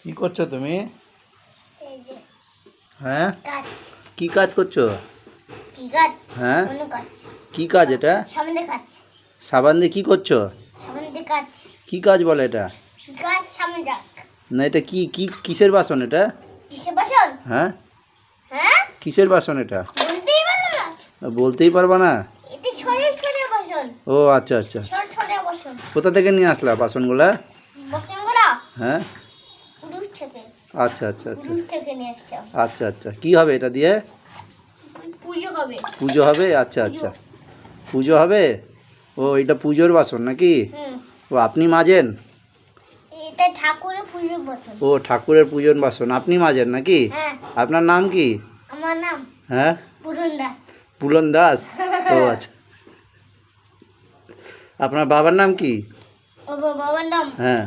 কি করছো তুমি? এই যে হ্যাঁ, কাজ। কি কাজ করছো? কি কাজ? হ্যাঁ, অন্য কাজ। কি কাজ এটা? সামনে কাজ। সাবান দিয়ে কি করছো? সামনে কাজ। কি কাজ বলে এটা? কি কাজ? সামনে যাক। না, এটা কি কি কিসের বাসন এটা? কিসে বাসন? হ্যাঁ, হ্যাঁ? কিসের বাসন এটা? বলতেই পারো না। বলতেই পারবা না? এটি সরে সরে বাসন। ও আচ্ছা আচ্ছা। সরে সরে বাসন। কোথা থেকে নিয়ে আসলা বাসনগুলা? বাসনগুলো হ্যাঁ, পুরুষ থেকে। আচ্ছা আচ্ছা আচ্ছা পুরুষ থেকে নিয়ে আসছো। আচ্ছা আচ্ছা। কি হবে এটা দিয়ে? পুজো হবে। পুজো হবে? আচ্ছা আচ্ছা, পুজো হবে। ও, এটা পুজোর বাসন নাকি? হুম। ও, আপনি মাজেন? এটা ঠাকুরের পুজোর বাসন। ও, ঠাকুরের পুজোর বাসন আপনি মাজেন নাকি? হ্যাঁ। আপনার নাম কি? আমার নাম হ্যাঁ, পুরন দাস। পুলন দাস। ও আচ্ছা। আপনার বাবার নাম কি? আমার বাবার নাম হ্যাঁ।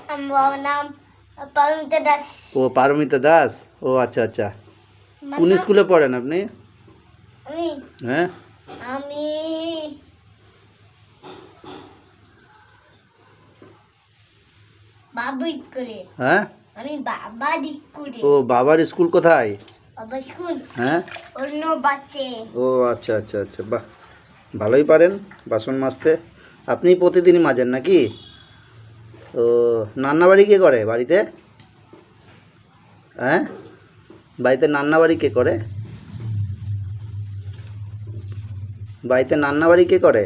আমার বাবার নাম পারমিতা দাস। ও, পারমিতা দাস। ও আচ্ছা আচ্ছা। কোন স্কুলে পড়েন আপনি? আমি হ্যাঁ, আমি বাবা করে। হ্যাঁ। আমি বাবা দিক করে। ও, বাবার স্কুল কোথায়? বাবা স্কুল হ্যাঁ। অন্য বাচ্চে। ও আচ্ছা আচ্ছা আচ্ছা, বাহ, ভালোই পারেন বাসন মাজতে। আপনি প্রতিদিনই মাজেন নাকি? ও, রান্না বাড়ি কে করে বাড়িতে? হ্যাঁ, বাড়িতে রান্না বাড়ি কে করে? বাড়িতে রান্না বাড়ি কে করে?